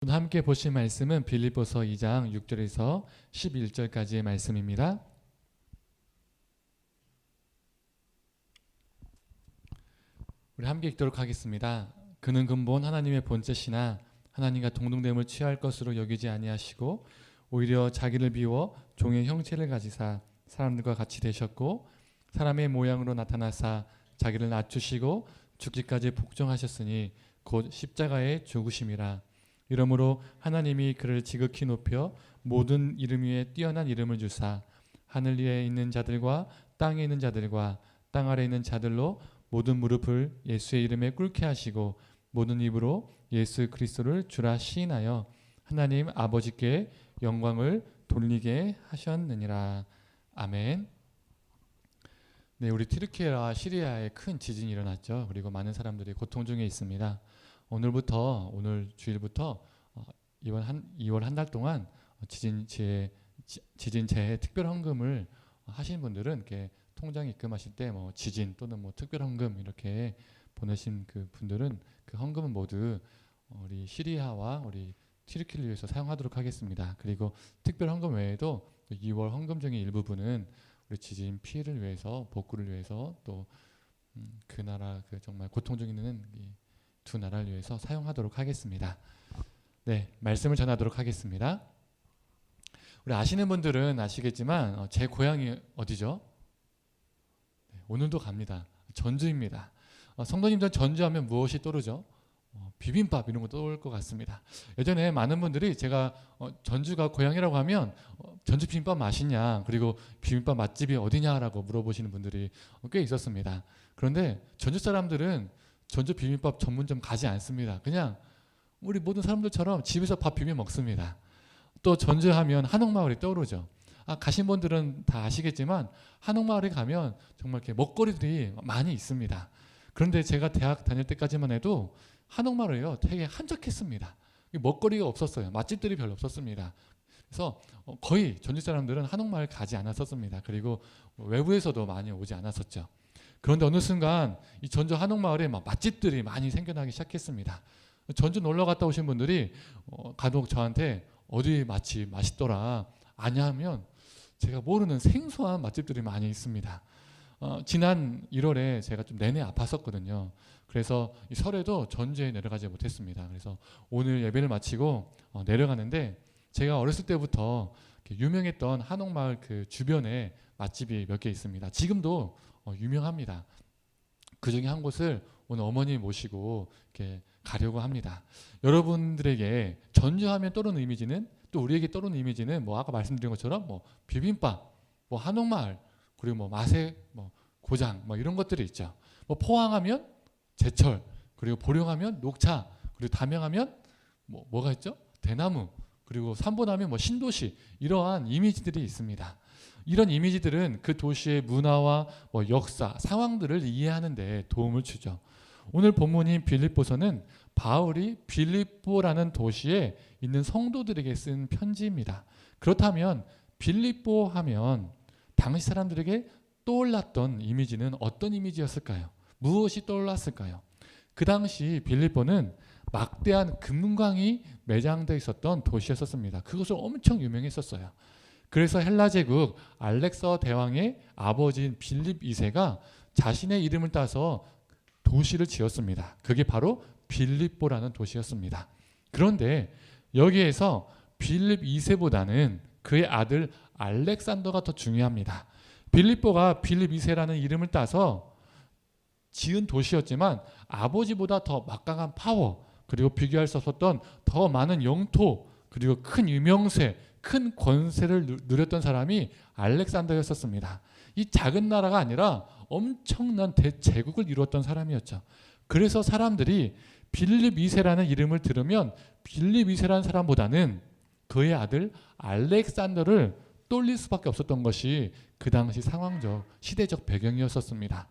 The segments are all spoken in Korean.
오늘 함께 보실 말씀은 빌립보서 2장 6절에서 11절까지의 말씀입니다. 우리 함께 읽도록 하겠습니다. 그는 근본 하나님의 본체시나 하나님과 동등됨을 취할 것으로 여기지 아니하시고 오히려 자기를 비워 종의 형체를 가지사 사람들과 같이 되셨고 사람의 모양으로 나타나사 자기를 낮추시고 죽기까지 복종하셨으니 곧 십자가의 죽으심이라. 이러므로 하나님이 그를 지극히 높여 모든 이름 위에 뛰어난 이름을 주사 하늘 위에 있는 자들과 땅에 있는 자들과 땅 아래에 있는 자들로 모든 무릎을 예수의 이름에 꿇게 하시고 모든 입으로 예수 그리스도를 주라 시인하여 하나님 아버지께 영광을 돌리게 하셨느니라. 아멘. 네, 우리 튀르키예와 시리아에 큰 지진이 일어났죠. 그리고 많은 사람들이 고통 중에 있습니다. 오늘 주일부터 이번 2월 한 달 동안 지진재해 특별 헌금을 하신 분들은 이렇게 통장 입금하실 때 지진 또는 특별 헌금 이렇게 보내신 그 분들은 그 헌금은 모두 우리 시리아와 우리 튀르키를 위해서 사용하도록 하겠습니다. 그리고 특별 헌금 외에도 2월 헌금 중의 일부분은 우리 지진 피해를 위해서 복구를 위해서 또 그 나라 정말 고통 중에 있는 이 두 나라를 위해서 사용하도록 하겠습니다. 네, 말씀을 전하도록 하겠습니다. 우리 아시는 분들은 아시겠지만 제 고향이 어디죠? 네, 오늘도 갑니다. 전주입니다. 성도님들 전주하면 무엇이 떠오르죠? 비빔밥 이런 거 떠올 것 같습니다. 예전에 많은 분들이 제가 전주가 고향이라고 하면 전주 비빔밥 맛있냐 그리고 비빔밥 맛집이 어디냐라고 물어보시는 분들이 꽤 있었습니다. 그런데 전주 사람들은 전주 비빔밥 전문점 가지 않습니다. 그냥 우리 모든 사람들처럼 집에서 밥 비벼 먹습니다. 또 전주하면 한옥마을이 떠오르죠. 가신 분들은 다 아시겠지만 한옥마을에 가면 정말 이렇게 먹거리들이 많이 있습니다. 그런데 제가 대학 다닐 때까지만 해도 한옥마을이요 되게 한적했습니다. 먹거리가 없었어요. 맛집들이 별로 없었습니다. 그래서 거의 전주 사람들은 한옥마을 가지 않았었습니다. 그리고 외부에서도 많이 오지 않았었죠. 그런데 어느 순간 이 전주 한옥마을에 맛집들이 많이 생겨나기 시작했습니다. 전주 놀러 갔다 오신 분들이 간혹 저한테 어디 맛집 맛있더라 아냐 하면 제가 모르는 생소한 맛집들이 많이 있습니다. 지난 1월에 제가 좀 내내 아팠었거든요. 그래서 이 설에도 전주에 내려가지 못했습니다. 그래서 오늘 예배를 마치고 내려가는데 제가 어렸을 때부터 유명했던 한옥마을 그 주변에 맛집이 몇 개 있습니다. 지금도 유명합니다. 그 중에 한 곳을 오늘 어머니 모시고 이렇게 가려고 합니다. 여러분들에게 전주하면 떠오르는 이미지는 또 우리에게 떠오르는 이미지는 아까 말씀드린 것처럼 비빔밥, 한옥마을 그리고 마세, 고장 이런 것들이 있죠. 포항하면 제철, 그리고 보령하면 녹차, 그리고 담양하면 뭐가 있죠? 대나무, 그리고 삼본하면 신도시 이러한 이미지들이 있습니다. 이런 이미지들은 그 도시의 문화와 역사, 상황들을 이해하는 데 도움을 주죠. 오늘 본문인 빌립보서는 바울이 빌립보라는 도시에 있는 성도들에게 쓴 편지입니다. 그렇다면 빌립보 하면 당시 사람들에게 떠올랐던 이미지는 어떤 이미지였을까요? 무엇이 떠올랐을까요? 그 당시 빌립보는 막대한 금광이 매장되어 있었던 도시였었습니다. 그것은 엄청 유명했었어요. 그래서 헬라 제국 알렉서 대왕의 아버지인 빌립 2세가 자신의 이름을 따서 도시를 지었습니다. 그게 바로 빌립보라는 도시였습니다. 그런데 여기에서 빌립 2세보다는 그의 아들 알렉산더가 더 중요합니다. 빌립보가 빌립 2세라는 이름을 따서 지은 도시였지만 아버지보다 더 막강한 파워 그리고 비교할 수 없었던 더 많은 영토 그리고 큰 유명세 큰 권세를 누렸던 사람이 알렉산더였었습니다. 이 작은 나라가 아니라 엄청난 대제국을 이루었던 사람이었죠. 그래서 사람들이 빌립 2세라는 이름을 들으면 빌립 2세라는 사람보다는 그의 아들 알렉산더를 떠올릴 수밖에 없었던 것이 그 당시 상황적 시대적 배경이었었습니다.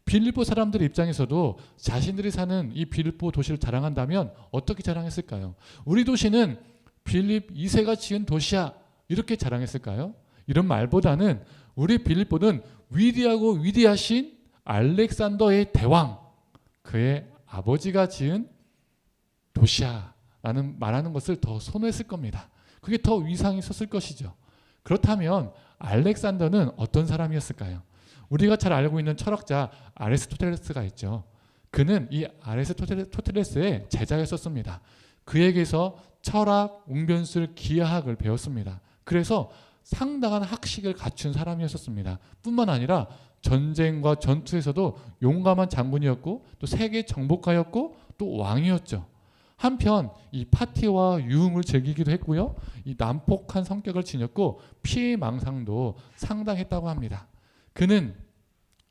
빌립보 사람들의 입장에서도 자신들이 사는 이 빌립보 도시를 자랑한다면 어떻게 자랑했을까요? 우리 도시는 빌립 2세가 지은 도시야 이렇게 자랑했을까요? 이런 말보다는 우리 빌립보는 위대하고 위대하신 알렉산더의 대왕 그의 아버지가 지은 도시야 라는 말하는 것을 더 선호했을 겁니다. 그게 더 위상이 있었을 것이죠. 그렇다면 알렉산더는 어떤 사람이었을까요? 우리가 잘 알고 있는 철학자 아리스토텔레스가 있죠. 그는 이 아리스토텔레스의 제자였었습니다. 그에게서 철학, 웅변술, 기하학을 배웠습니다. 그래서 상당한 학식을 갖춘 사람이었었습니다. 뿐만 아니라 전쟁과 전투에서도 용감한 장군이었고 또 세계 정복가였고 또 왕이었죠. 한편 이 파티와 유흥을 즐기기도 했고요. 이 난폭한 성격을 지녔고 피해망상도 상당했다고 합니다. 그는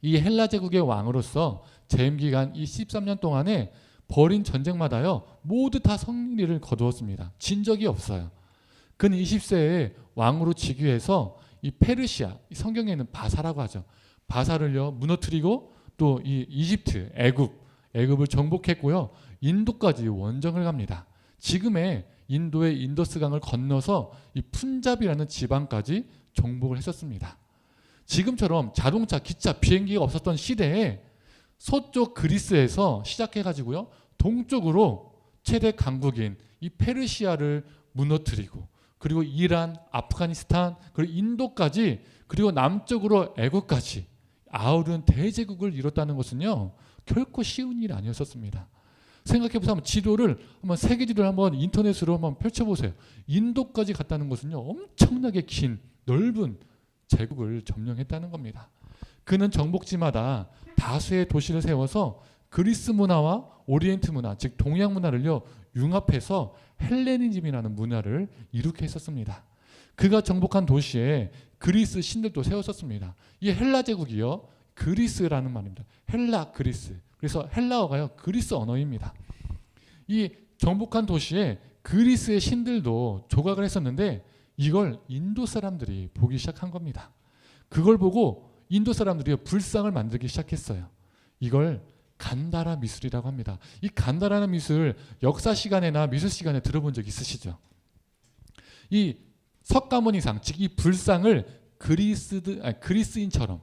이 헬라 제국의 왕으로서 재임 기간 이 13년 동안에 벌인 전쟁마다요 모두 다 승리를 거두었습니다. 진 적이 없어요. 그는 20세에 왕으로 즉위해서 이 페르시아, 이 성경에는 바사라고 하죠. 바사를요 무너뜨리고 또 이 이집트, 애굽을 정복했고요. 인도까지 원정을 갑니다. 지금의 인도의 인더스강을 건너서 이 푼잡이라는 지방까지 정복을 했었습니다. 지금처럼 자동차, 기차, 비행기가 없었던 시대에 서쪽 그리스에서 시작해가지고요 동쪽으로 최대 강국인 이 페르시아를 무너뜨리고 그리고 이란, 아프가니스탄, 그리고 인도까지 그리고 남쪽으로 애국까지 아우른 대제국을 이뤘다는 것은요 결코 쉬운 일이 아니었었습니다. 생각해보세요. 한번 지도를 한번 세계 지도를 한번 인터넷으로 한번 펼쳐보세요. 인도까지 갔다는 것은요 엄청나게 긴 넓은 제국을 점령했다는 겁니다. 그는 정복지마다 다수의 도시를 세워서 그리스 문화와 오리엔트 문화, 즉 동양 문화를요 융합해서 헬레니즘이라는 문화를 이룩해 있었습니다. 그가 정복한 도시에 그리스 신들도 세웠었습니다. 이 헬라 제국이요 그리스라는 말입니다. 헬라 그리스. 그래서 헬라어가요 그리스 언어입니다. 이 정복한 도시에 그리스의 신들도 조각을 했었는데 이걸 인도 사람들이 보기 시작한 겁니다. 그걸 보고 인도 사람들이 불상을 만들기 시작했어요. 이걸 간다라 미술이라고 합니다. 이 간다라는 미술 역사 시간에나 미술 시간에 들어본 적 있으시죠? 이 석가모니상, 즉 이 불상을 그리스인처럼,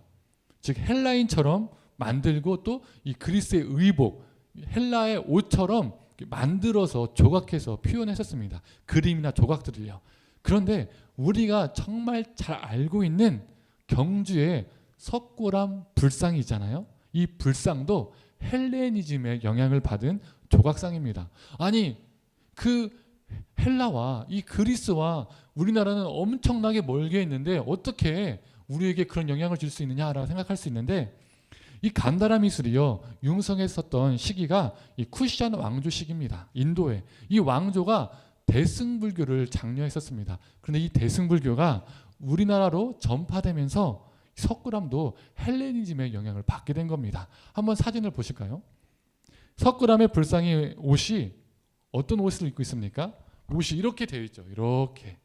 즉 헬라인처럼 만들고 또 이 그리스의 의복, 헬라의 옷처럼 만들어서 조각해서 표현했었습니다. 그림이나 조각들을요. 그런데 우리가 정말 잘 알고 있는 경주의 석굴암 불상이 있잖아요. 이 불상도 헬레니즘의 영향을 받은 조각상입니다. 아니 그 헬라와 이 그리스와 우리나라는 엄청나게 멀게 있는데 어떻게 우리에게 그런 영향을 줄 수 있느냐라고 생각할 수 있는데 이 간다라 미술이요 융성했었던 시기가 이 쿠시안 왕조 시기입니다. 인도에 이 왕조가 대승불교를 장려했었습니다. 그런데 이 대승불교가 우리나라로 전파되면서 석굴암도 헬레니즘의 영향을 받게 된 겁니다. 한번 사진을 보실까요? 석굴암의 불상의 옷이 어떤 옷을 입고 있습니까? 옷이 이렇게 되어 있죠. 이렇게.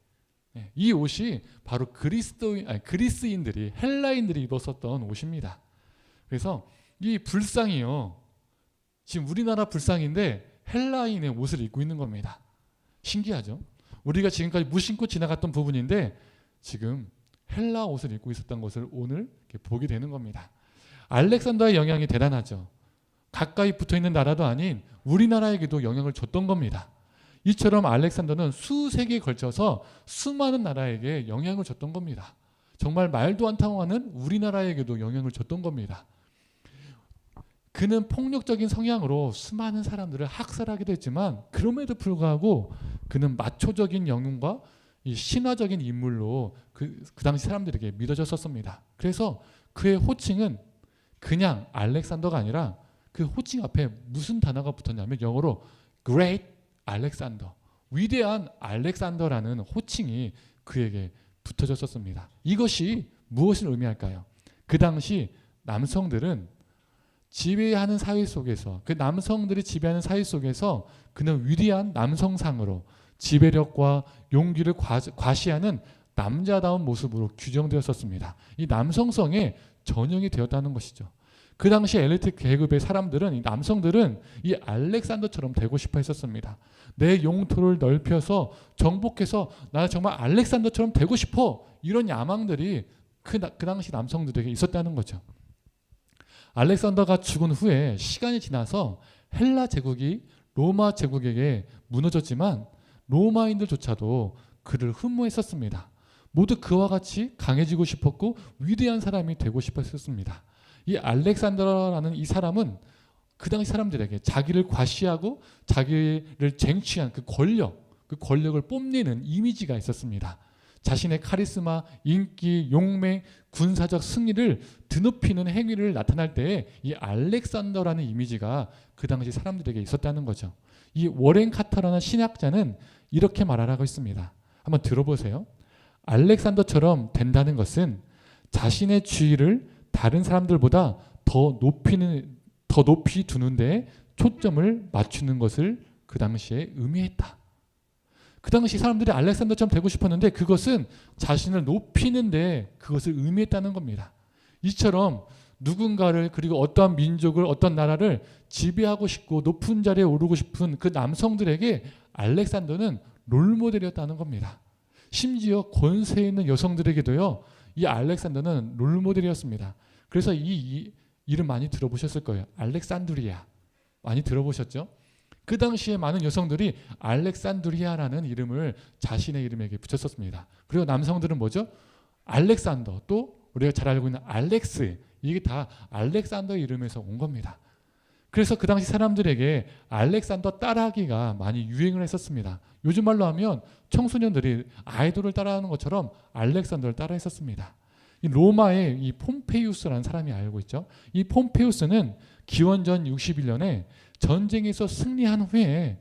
이 옷이 바로 그리스인들이 헬라인들이 입었었던 옷입니다. 그래서 이 불상이요. 지금 우리나라 불상인데 헬라인의 옷을 입고 있는 겁니다. 신기하죠? 우리가 지금까지 무심코 지나갔던 부분인데 지금 헬라 옷을 입고 있었던 것을 오늘 이렇게 보게 되는 겁니다. 알렉산더의 영향이 대단하죠. 가까이 붙어있는 나라도 아닌 우리나라에게도 영향을 줬던 겁니다. 이처럼 알렉산더는 수세기에 걸쳐서 수많은 나라에게 영향을 줬던 겁니다. 정말 말도 안 통하는 우리나라에게도 영향을 줬던 겁니다. 그는 폭력적인 성향으로 수많은 사람들을 학살하기도 했지만 그럼에도 불구하고 그는 마초적인 영웅과 이 신화적인 인물로 그 당시 사람들에게 믿어졌었습니다. 그래서 그의 호칭은 그냥 알렉산더가 아니라 그 호칭 앞에 무슨 단어가 붙었냐면 영어로 Great Alexander, 위대한 알렉산더라는 호칭이 그에게 붙어졌었습니다. 이것이 무엇을 의미할까요? 그 당시 남성들은 지배하는 사회 속에서 그 남성들이 지배하는 사회 속에서 그는 위대한 남성상으로 지배력과 용기를 과시하는 남자다운 모습으로 규정되었었습니다. 이 남성성의 전형이 되었다는 것이죠. 그 당시 엘리트 계급의 사람들은 이 남성들은 이 알렉산더처럼 되고 싶어 했었습니다. 내 영토를 넓혀서 정복해서 나는 정말 알렉산더처럼 되고 싶어 이런 야망들이 그 당시 남성들에게 있었다는 거죠. 알렉산더가 죽은 후에 시간이 지나서 헬라 제국이 로마 제국에게 무너졌지만 로마인들조차도 그를 흠모했었습니다. 모두 그와 같이 강해지고 싶었고 위대한 사람이 되고 싶었습니다. 이 알렉산더라는 이 사람은 그 당시 사람들에게 자기를 과시하고 자기를 쟁취한 그 권력을 뽐내는 이미지가 있었습니다. 자신의 카리스마, 인기, 용맹, 군사적 승리를 드높이는 행위를 나타날 때에 이 알렉산더라는 이미지가 그 당시 사람들에게 있었다는 거죠. 이 워렌 카터라는 신학자는 이렇게 말하라고 했습니다. 한번 들어보세요. 알렉산더처럼 된다는 것은 자신의 주의를 다른 사람들보다 더 높이 두는 데 초점을 맞추는 것을 그 당시에 의미했다. 그 당시 사람들이 알렉산더처럼 되고 싶었는데 그것은 자신을 높이는데 그것을 의미했다는 겁니다. 이처럼 누군가를 그리고 어떠한 민족을 어떤 나라를 지배하고 싶고 높은 자리에 오르고 싶은 그 남성들에게 알렉산더는 롤모델이었다는 겁니다. 심지어 권세 있는 여성들에게도요. 이 알렉산더는 롤모델이었습니다. 그래서 이 이름 많이 들어보셨을 거예요. 알렉산드리아. 많이 들어보셨죠? 그 당시에 많은 여성들이 알렉산드리아라는 이름을 자신의 이름에게 붙였었습니다. 그리고 남성들은 뭐죠? 알렉산더, 또 우리가 잘 알고 있는 알렉스, 이게 다 알렉산더 이름에서 온 겁니다. 그래서 그 당시 사람들에게 알렉산더 따라하기가 많이 유행을 했었습니다. 요즘 말로 하면 청소년들이 아이돌을 따라하는 것처럼 알렉산더를 따라했었습니다. 이 로마의 이 폼페이우스라는 사람이 알고 있죠. 이 폼페이우스는 기원전 61년에 전쟁에서 승리한 후에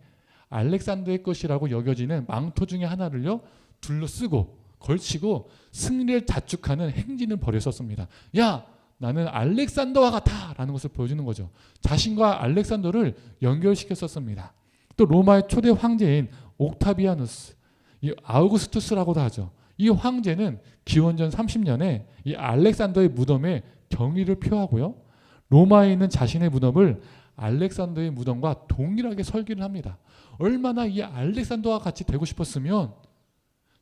알렉산더의 것이라고 여겨지는 망토 중에 하나를요 둘러쓰고 걸치고 승리를 자축하는 행진을 벌였었습니다. 야, 나는 알렉산더와 같아라는 것을 보여주는 거죠. 자신과 알렉산더를 연결시켰었습니다. 또 로마의 초대 황제인 옥타비아누스, 이 아우구스투스라고도 하죠. 이 황제는 기원전 30년에 이 알렉산더의 무덤에 경의를 표하고요. 로마에 있는 자신의 무덤을 알렉산더의 무덤과 동일하게 설계를 합니다. 얼마나 이 알렉산더와 같이 되고 싶었으면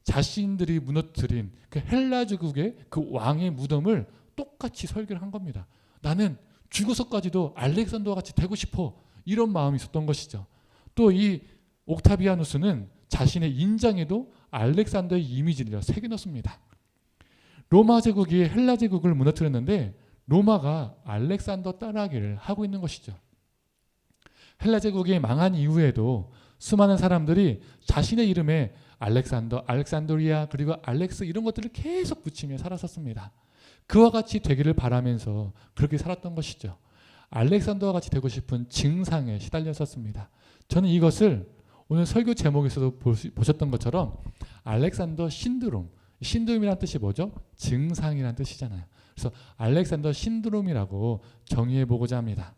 자신들이 무너뜨린 그 헬라 제국의 그 왕의 무덤을 똑같이 설계를 한 겁니다. 나는 죽어서까지도 알렉산더와 같이 되고 싶어. 이런 마음이 있었던 것이죠. 또 이 옥타비아누스는 자신의 인장에도 알렉산더의 이미지를 새겨넣습니다. 로마 제국이 헬라 제국을 무너뜨렸는데 로마가 알렉산더 따라하기를 하고 있는 것이죠. 헬라 제국이 망한 이후에도 수많은 사람들이 자신의 이름에 알렉산더, 알렉산드리아, 그리고 알렉스 이런 것들을 계속 붙이며 살았었습니다. 그와 같이 되기를 바라면서 그렇게 살았던 것이죠. 알렉산더와 같이 되고 싶은 증상에 시달렸었습니다. 저는 이것을 오늘 설교 제목에서도 보셨던 것처럼 알렉산더 신드롬, 신드롬이란 뜻이 뭐죠? 증상이란 뜻이잖아요. 그래서 알렉산더 신드롬이라고 정의해보고자 합니다.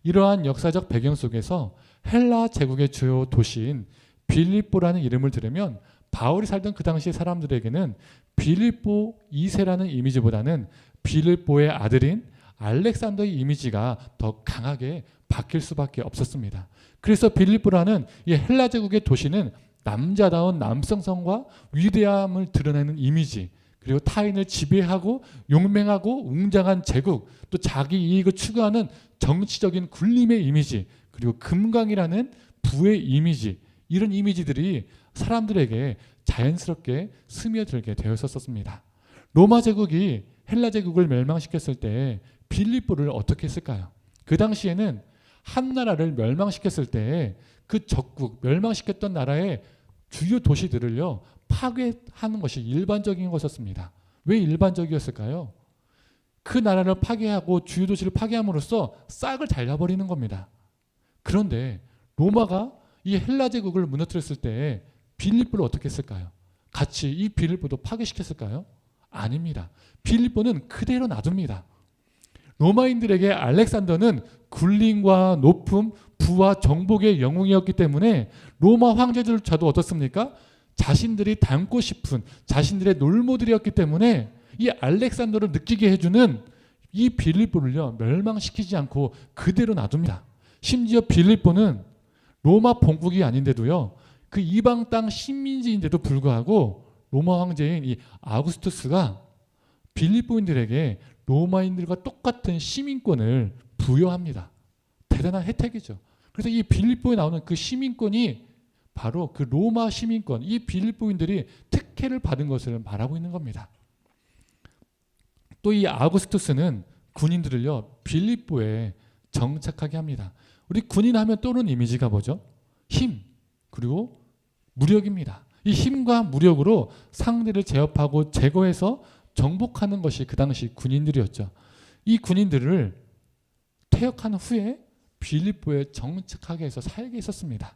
이러한 역사적 배경 속에서 헬라 제국의 주요 도시인 빌립보라는 이름을 들으면 바울이 살던 그 당시 사람들에게는 빌립보 2세라는 이미지보다는 빌립보의 아들인 알렉산더의 이미지가 더 강하게 바뀔 수밖에 없었습니다. 그래서 빌립보라는 이 헬라 제국의 도시는 남자다운 남성성과 위대함을 드러내는 이미지, 그리고 타인을 지배하고 용맹하고 웅장한 제국, 또 자기 이익을 추구하는 정치적인 군림의 이미지, 그리고 금강이라는 부의 이미지, 이런 이미지들이 사람들에게 자연스럽게 스며들게 되었었습니다. 로마 제국이 헬라 제국을 멸망시켰을 때 빌립보를 어떻게 했을까요? 그 당시에는 한 나라를 멸망시켰을 때 그 적국, 멸망시켰던 나라의 주요 도시들을요 파괴하는 것이 일반적인 것이었습니다. 왜 일반적이었을까요? 그 나라를 파괴하고 주요 도시를 파괴함으로써 싹을 잘라버리는 겁니다. 그런데 로마가 이 헬라 제국을 무너뜨렸을 때 빌립보를 어떻게 했을까요? 같이 이 빌립보도 파괴시켰을까요? 아닙니다. 빌립보는 그대로 놔둡니다. 로마인들에게 알렉산더는 군림과 높음, 부와 정복의 영웅이었기 때문에 로마 황제들조차도 어떻습니까? 자신들이 닮고 싶은 자신들의 롤모델이었기 때문에 이 알렉산더를 느끼게 해주는 이 빌립보를요 멸망시키지 않고 그대로 놔둡니다. 심지어 빌립보는 로마 본국이 아닌데도요 그 이방 땅 식민지인데도 불구하고 로마 황제인 이 아우구스투스가 빌립보인들에게 로마인들과 똑같은 시민권을 부여합니다. 대단한 혜택이죠. 그래서 이 빌립보에 나오는 그 시민권이 바로 그 로마 시민권, 이 빌립보인들이 특혜를 받은 것을 말하고 있는 겁니다. 또 이 아구스투스는 군인들을요 빌립보에 정착하게 합니다. 우리 군인 하면 떠오르는 이미지가 뭐죠? 힘 그리고 무력입니다. 이 힘과 무력으로 상대를 제압하고 제거해서 정복하는 것이 그 당시 군인들이었죠. 이 군인들을 퇴역한 후에 빌립보에 정착하게 해서 살게 했었습니다.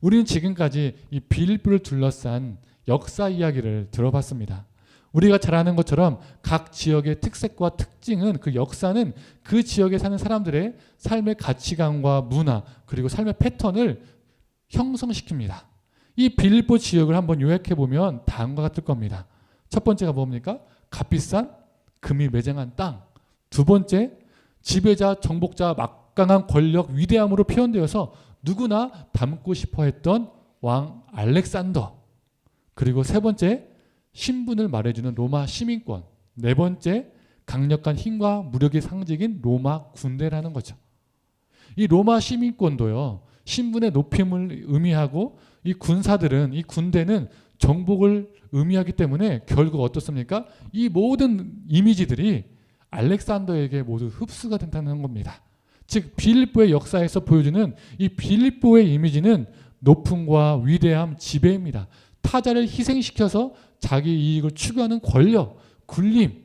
우리는 지금까지 이 빌립보를 둘러싼 역사 이야기를 들어봤습니다. 우리가 잘 아는 것처럼 각 지역의 특색과 특징은 그 역사는 그 지역에 사는 사람들의 삶의 가치관과 문화 그리고 삶의 패턴을 형성시킵니다. 이 빌립보 지역을 한번 요약해 보면 다음과 같을 겁니다. 첫 번째가 뭡니까? 값비싼 금이 매장한 땅. 두 번째, 지배자, 정복자, 막강한 권력, 위대함으로 표현되어서 누구나 닮고 싶어 했던 왕 알렉산더. 그리고 세 번째, 신분을 말해주는 로마 시민권. 네 번째, 강력한 힘과 무력의 상징인 로마 군대라는 거죠. 이 로마 시민권도요, 신분의 높임을 의미하고 이 군사들은, 이 군대는 정복을 의미하기 때문에 결국 어떻습니까? 이 모든 이미지들이 알렉산더에게 모두 흡수가 된다는 겁니다. 즉 빌립보의 역사에서 보여주는 이 빌립보의 이미지는 높음과 위대함, 지배입니다. 타자를 희생시켜서 자기 이익을 추구하는 권력, 군림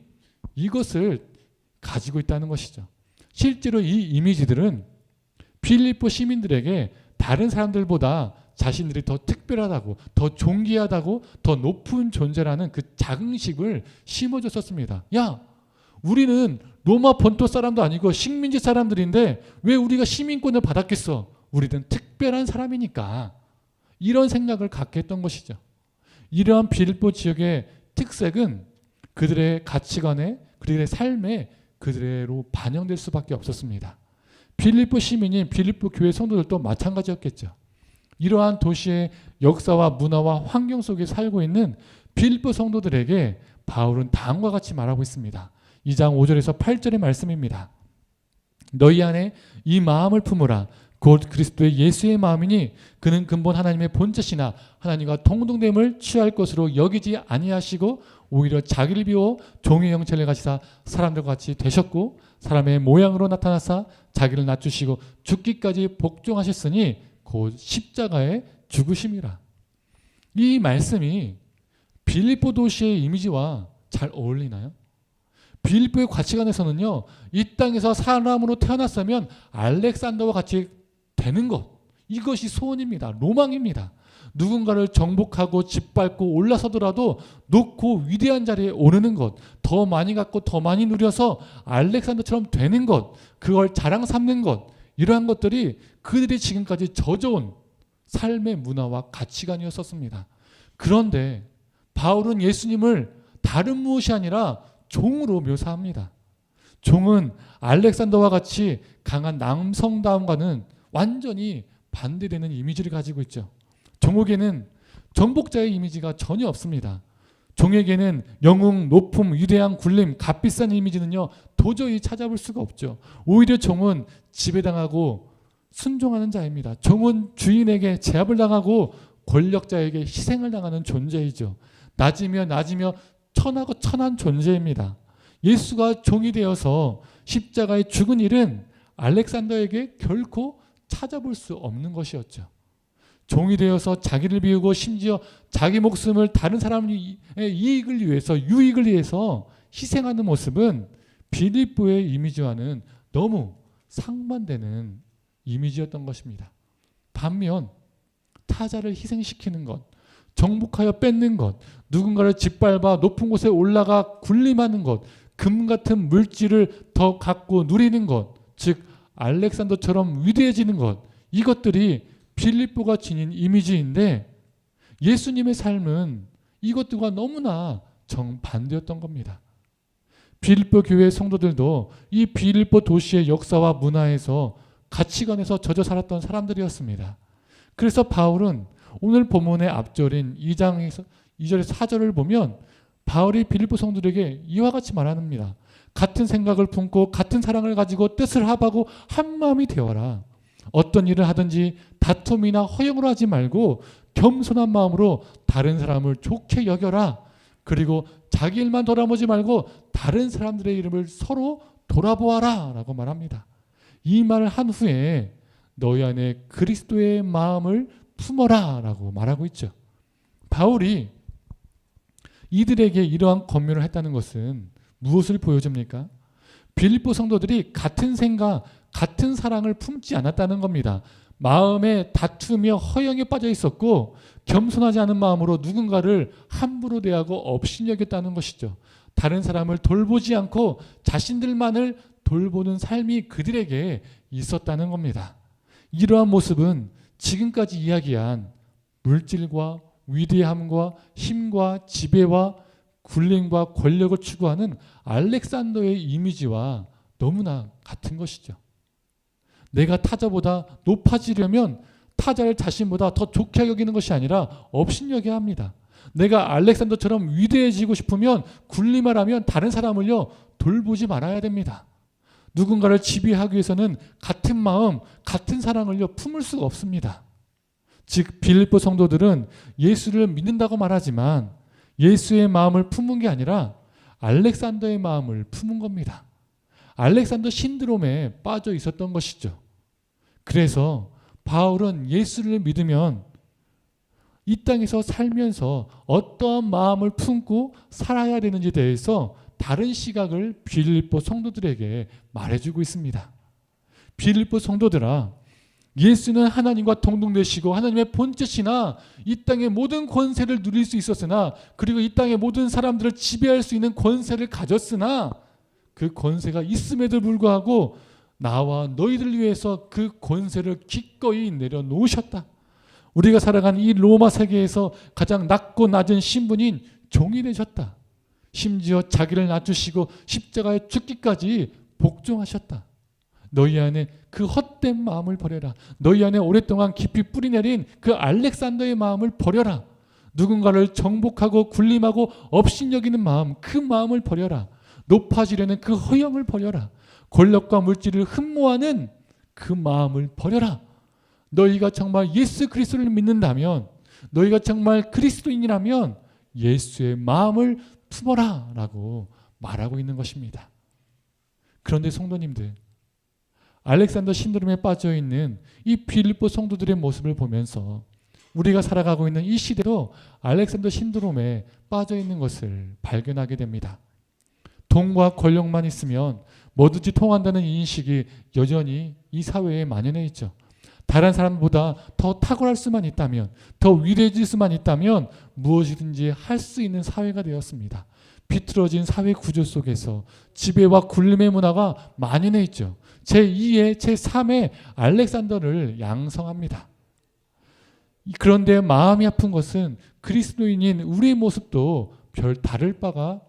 이것을 가지고 있다는 것이죠. 실제로 이 이미지들은 빌립보 시민들에게 다른 사람들보다 자신들이 더 특별하다고, 더 존귀하다고, 더 높은 존재라는 그 자긍식을 심어줬었습니다. 야, 우리는 로마 본토 사람도 아니고 식민지 사람들인데 왜 우리가 시민권을 받았겠어? 우리는 특별한 사람이니까. 이런 생각을 갖게 했던 것이죠. 이러한 빌립보 지역의 특색은 그들의 가치관에, 그들의 삶에 그대로 반영될 수밖에 없었습니다. 빌립보 시민인 빌립보 교회 성도들도 마찬가지였겠죠. 이러한 도시의 역사와 문화와 환경 속에 살고 있는 빌립보 성도들에게 바울은 다음과 같이 말하고 있습니다. 2장 5절에서 8절의 말씀입니다. 너희 안에 이 마음을 품으라. 곧 그리스도의 예수의 마음이니 그는 근본 하나님의 본체시나 하나님과 동등됨을 취할 것으로 여기지 아니하시고 오히려 자기를 비워 종의 형체를 가지사 사람들과 같이 되셨고 사람의 모양으로 나타나사 자기를 낮추시고 죽기까지 복종하셨으니 곧 십자가에 죽으심이라. 이 말씀이 빌립보 도시의 이미지와 잘 어울리나요? 빌립보의 가치관에서는요, 이 땅에서 사람으로 태어났으면 알렉산더와 같이 되는 것, 이것이 소원입니다. 로망입니다. 누군가를 정복하고 짓밟고 올라서더라도 놓고 위대한 자리에 오르는 것, 더 많이 갖고 더 많이 누려서 알렉산더처럼 되는 것, 그걸 자랑 삼는 것, 이러한 것들이 그들이 지금까지 져져온 삶의 문화와 가치관이었었습니다. 그런데 바울은 예수님을 다른 무엇이 아니라 종으로 묘사합니다. 종은 알렉산더와 같이 강한 남성다움과는 완전히 반대되는 이미지를 가지고 있죠. 종에게는 정복자의 이미지가 전혀 없습니다. 종에게는 영웅, 높음, 위대한 굴림, 값비싼 이미지는요 도저히 찾아볼 수가 없죠. 오히려 종은 지배당하고 순종하는 자입니다. 종은 주인에게 제압을 당하고 권력자에게 희생을 당하는 존재이죠. 낮으며 천하고 천한 존재입니다. 예수가 종이 되어서 십자가에 죽은 일은 알렉산더에게 결코 찾아볼 수 없는 것이었죠. 종이 되어서 자기를 비우고 심지어 자기 목숨을 다른 사람의 이익을 위해서, 유익을 위해서 희생하는 모습은 빌립보의 이미지와는 너무 상반되는 이미지였던 것입니다. 반면 타자를 희생시키는 것, 정복하여 뺏는 것, 누군가를 짓밟아 높은 곳에 올라가 군림하는 것, 금 같은 물질을 더 갖고 누리는 것, 즉 알렉산더처럼 위대해지는 것, 이것들이 빌립보가 지닌 이미지인데 예수님의 삶은 이것들과 너무나 정반대였던 겁니다. 빌립보 교회 성도들도 이 빌립보 도시의 역사와 문화에서 가치관에서 젖어 살았던 사람들이었습니다. 그래서 바울은 오늘 본문의 앞절인 2장에서 2절에서 4절을 보면 바울이 빌립보 성도들에게 이와 같이 말합니다. 같은 생각을 품고 같은 사랑을 가지고 뜻을 합하고 한 마음이 되어라. 어떤 일을 하든지 다툼이나 허영으로 하지 말고 겸손한 마음으로 다른 사람을 좋게 여겨라. 그리고 자기 일만 돌아보지 말고 다른 사람들의 이름을 서로 돌아보아라 라고 말합니다. 이 말을 한 후에 너희 안에 그리스도의 마음을 품어라 라고 말하고 있죠. 바울이 이들에게 이러한 권면을 했다는 것은 무엇을 보여줍니까? 빌립보 성도들이 같은 생각, 같은 사랑을 품지 않았다는 겁니다. 마음에 다투며 허영에 빠져 있었고 겸손하지 않은 마음으로 누군가를 함부로 대하고 업신여겼다는 것이죠. 다른 사람을 돌보지 않고 자신들만을 돌보는 삶이 그들에게 있었다는 겁니다. 이러한 모습은 지금까지 이야기한 물질과 위대함과 힘과 지배와 군림과 권력을 추구하는 알렉산더의 이미지와 너무나 같은 것이죠. 내가 타자보다 높아지려면 타자를 자신보다 더 좋게 여기는 것이 아니라 업신여겨야 합니다. 내가 알렉산더처럼 위대해지고 싶으면 군림하라면 다른 사람을요 돌보지 말아야 됩니다. 누군가를 지배하기 위해서는 같은 마음, 같은 사랑을요 품을 수가 없습니다. 즉 빌립보 성도들은 예수를 믿는다고 말하지만 예수의 마음을 품은 게 아니라 알렉산더의 마음을 품은 겁니다. 알렉산더 신드롬에 빠져 있었던 것이죠. 그래서 바울은 예수를 믿으면 이 땅에서 살면서 어떠한 마음을 품고 살아야 되는지에 대해서 다른 시각을 빌립보 성도들에게 말해주고 있습니다. 빌립보 성도들아, 예수는 하나님과 동등되시고 하나님의 본체시나 이 땅의 모든 권세를 누릴 수 있었으나 그리고 이 땅의 모든 사람들을 지배할 수 있는 권세를 가졌으나 그 권세가 있음에도 불구하고 나와 너희들 위해서 그 권세를 기꺼이 내려놓으셨다. 우리가 살아가는 이 로마 세계에서 가장 낮고 낮은 신분인 종이 되셨다. 심지어 자기를 낮추시고 십자가에 죽기까지 복종하셨다. 너희 안에 그 헛된 마음을 버려라. 너희 안에 오랫동안 깊이 뿌리내린 그 알렉산더의 마음을 버려라. 누군가를 정복하고 군림하고 업신여기는 마음, 그 마음을 버려라. 높아지려는 그 허영을 버려라. 권력과 물질을 흠모하는 그 마음을 버려라. 너희가 정말 예수 그리스도를 믿는다면, 너희가 정말 그리스도인이라면 예수의 마음을 품어라 라고 말하고 있는 것입니다. 그런데 성도님들, 알렉산더 신드롬에 빠져있는 이 빌립보 성도들의 모습을 보면서 우리가 살아가고 있는 이 시대도 알렉산더 신드롬에 빠져있는 것을 발견하게 됩니다. 돈과 권력만 있으면 뭐든지 통한다는 인식이 여전히 이 사회에 만연해 있죠. 다른 사람보다 더 탁월할 수만 있다면, 더 위대해질 수만 있다면 무엇이든지 할 수 있는 사회가 되었습니다. 비틀어진 사회 구조 속에서 지배와 굴림의 문화가 만연해 있죠. 제2의 제3의 알렉산더를 양성합니다. 그런데 마음이 아픈 것은 그리스도인인 우리의 모습도 별 다를 바가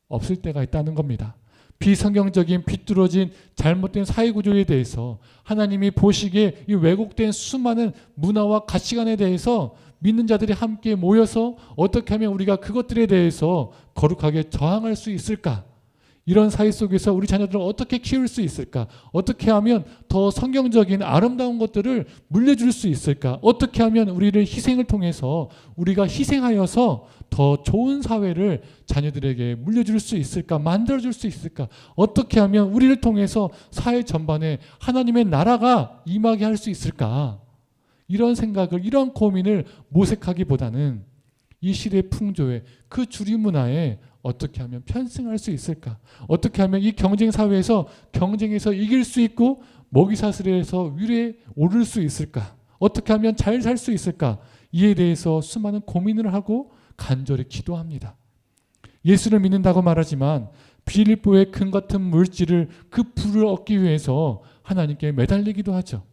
없을 때가 있다는 겁니다. 비성경적인 비뚤어진 잘못된 사회구조에 대해서 하나님이 보시기에 이 왜곡된 수많은 문화와 가치관에 대해서 믿는 자들이 함께 모여서 어떻게 하면 우리가 그것들에 대해서 거룩하게 저항할 수 있을까? 이런 사회 속에서 우리 자녀들을 어떻게 키울 수 있을까? 어떻게 하면 더 성경적인 아름다운 것들을 물려줄 수 있을까? 어떻게 하면 우리를 희생을 통해서 우리가 희생하여서 더 좋은 사회를 자녀들에게 물려줄 수 있을까? 만들어줄 수 있을까? 어떻게 하면 우리를 통해서 사회 전반에 하나님의 나라가 임하게 할 수 있을까? 이런 생각을, 이런 고민을 모색하기보다는 이 시대의 풍조에, 그 주류 문화에 어떻게 하면 편승할 수 있을까? 어떻게 하면 이 경쟁 사회에서 경쟁에서 이길 수 있고 먹이사슬에서 위에 오를 수 있을까? 어떻게 하면 잘 살 수 있을까? 이에 대해서 수많은 고민을 하고 간절히 기도합니다. 예수를 믿는다고 말하지만 빌립보의 금 같은 물질을, 그 부를 얻기 위해서 하나님께 매달리기도 하죠.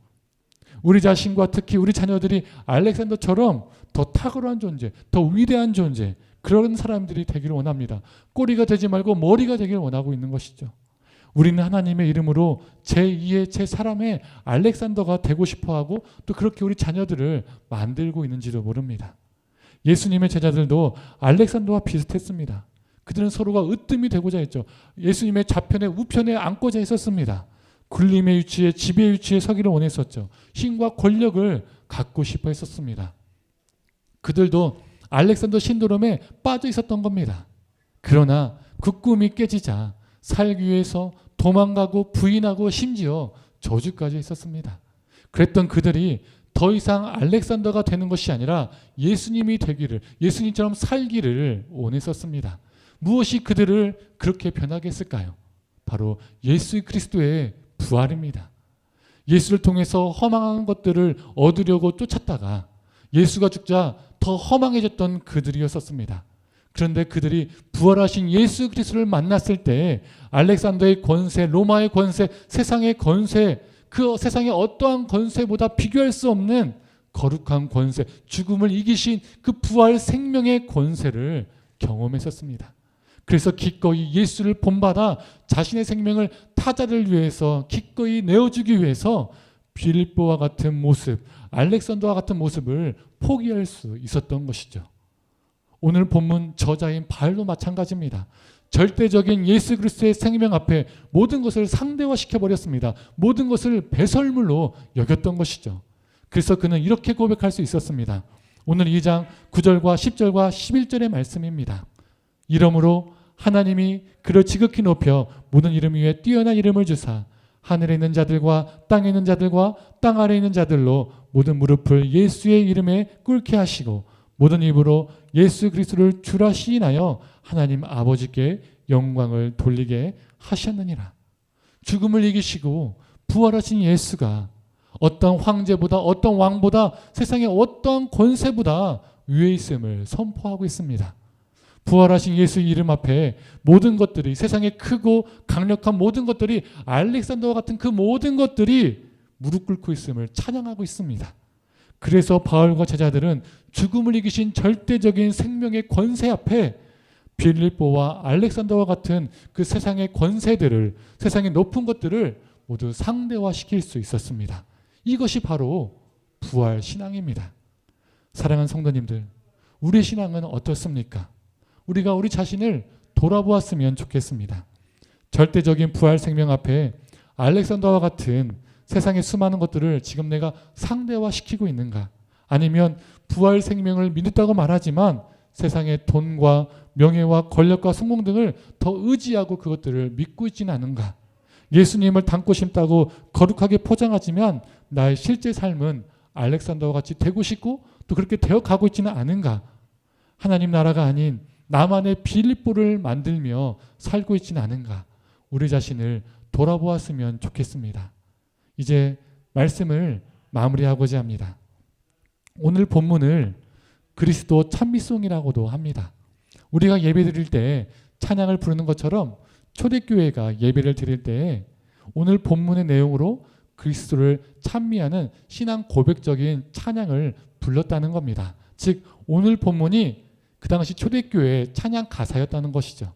우리 자신과 특히 우리 자녀들이 알렉산더처럼 더 탁월한 존재, 더 위대한 존재, 그런 사람들이 되기를 원합니다. 꼬리가 되지 말고 머리가 되기를 원하고 있는 것이죠. 우리는 하나님의 이름으로 제2의 제 사람의 알렉산더가 되고 싶어하고 또 그렇게 우리 자녀들을 만들고 있는지도 모릅니다. 예수님의 제자들도 알렉산더와 비슷했습니다. 그들은 서로가 으뜸이 되고자 했죠. 예수님의 좌편에 우편에 앉고자 했었습니다. 군림의 위치에, 지배의 위치에 서기를 원했었죠. 힘과 권력을 갖고 싶어 했었습니다. 그들도 알렉산더 신드롬에 빠져 있었던 겁니다. 그러나 그 꿈이 깨지자 살기 위해서 도망가고 부인하고 심지어 저주까지 했었습니다. 그랬던 그들이 더 이상 알렉산더가 되는 것이 아니라 예수님이 되기를, 예수님처럼 살기를 원했었습니다. 무엇이 그들을 그렇게 변하게 했을까요? 바로 예수 그리스도의 부활입니다. 예수를 통해서 허망한 것들을 얻으려고 쫓았다가 예수가 죽자 더 허망해졌던 그들이었었습니다. 그런데 그들이 부활하신 예수 그리스도를 만났을 때 알렉산더의 권세, 로마의 권세, 세상의 권세, 그 세상의 어떠한 권세보다 비교할 수 없는 거룩한 권세, 죽음을 이기신 그 부활 생명의 권세를 경험했었습니다. 그래서 기꺼이 예수를 본받아 자신의 생명을 타자를 위해서 기꺼이 내어주기 위해서 빌립보와 같은 모습, 알렉산더와 같은 모습을 포기할 수 있었던 것이죠. 오늘 본문 저자인 바울도 마찬가지입니다. 절대적인 예수 그리스도의 생명 앞에 모든 것을 상대화시켜 버렸습니다. 모든 것을 배설물로 여겼던 것이죠. 그래서 그는 이렇게 고백할 수 있었습니다. 오늘 2장 9절과 10절과 11절의 말씀입니다. 이러므로 하나님이 그를 지극히 높여 모든 이름 위에 뛰어난 이름을 주사 하늘에 있는 자들과 땅에 있는 자들과 땅 아래에 있는 자들로 모든 무릎을 예수의 이름에 꿇게 하시고 모든 입으로 예수 그리스도를 주라 시인하여 하나님 아버지께 영광을 돌리게 하셨느니라. 죽음을 이기시고 부활하신 예수가 어떤 황제보다, 어떤 왕보다, 세상의 어떤 권세보다 위에 있음을 선포하고 있습니다. 부활하신 예수 이름 앞에 모든 것들이, 세상에 크고 강력한 모든 것들이, 알렉산더와 같은 그 모든 것들이 무릎 꿇고 있음을 찬양하고 있습니다. 그래서 바울과 제자들은 죽음을 이기신 절대적인 생명의 권세 앞에 빌립보와 알렉산더와 같은 그 세상의 권세들을, 세상의 높은 것들을 모두 상대화시킬 수 있었습니다. 이것이 바로 부활 신앙입니다. 사랑하는 성도님들, 우리의 신앙은 어떻습니까? 우리가 우리 자신을 돌아보았으면 좋겠습니다. 절대적인 부활 생명 앞에 알렉산더와 같은 세상의 수많은 것들을 지금 내가 상대화시키고 있는가? 아니면 부활 생명을 믿는다고 말하지만 세상의 돈과 명예와 권력과 성공 등을 더 의지하고 그것들을 믿고 있지는 않은가? 예수님을 닮고 싶다고 거룩하게 포장하지만 나의 실제 삶은 알렉산더와 같이 되고 싶고 또 그렇게 되어가고 있지는 않은가? 하나님 나라가 아닌 나만의 빌립보를 만들며 살고 있지는 않은가? 우리 자신을 돌아보았으면 좋겠습니다. 이제 말씀을 마무리하고자 합니다. 오늘 본문을 그리스도 찬미송이라고도 합니다. 우리가 예배 드릴 때 찬양을 부르는 것처럼 초대교회가 예배를 드릴 때 오늘 본문의 내용으로 그리스도를 찬미하는 신앙 고백적인 찬양을 불렀다는 겁니다. 즉 오늘 본문이 그 당시 초대교회의 찬양 가사였다는 것이죠.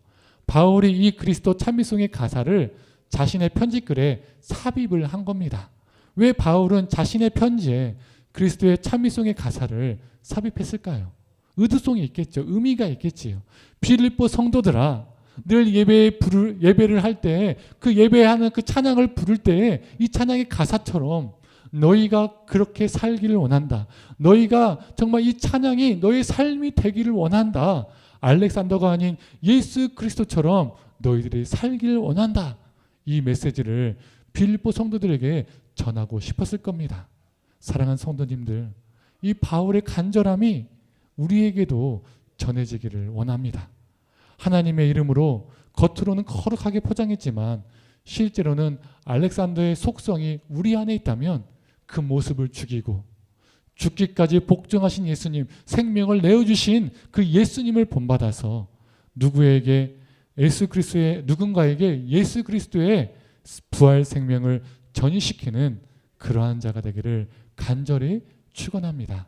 바울이 이 그리스도 찬미송의 가사를 자신의 편지글에 삽입을 한 겁니다. 왜 바울은 자신의 편지에 그리스도의 찬미송의 가사를 삽입했을까요? 의도성이 있겠죠. 의미가 있겠지요. 빌립보 성도들아, 늘 예배를 할 때 그 예배하는 그 찬양을 부를 때 이 찬양의 가사처럼 너희가 그렇게 살기를 원한다. 너희가 정말 이 찬양이 너의 삶이 되기를 원한다. 알렉산더가 아닌 예수 그리스도처럼 너희들이 살기를 원한다. 이 메시지를 빌립보 성도들에게 전하고 싶었을 겁니다. 사랑하는 성도님들, 이 바울의 간절함이 우리에게도 전해지기를 원합니다. 하나님의 이름으로 겉으로는 거룩하게 포장했지만 실제로는 알렉산더의 속성이 우리 안에 있다면 그 모습을 죽이고 죽기까지 복종하신 예수님, 생명을 내어주신 그 예수님을 본받아서 누군가에게 예수 그리스도의 부활 생명을 전이시키는 그러한 자가 되기를 간절히 축원합니다.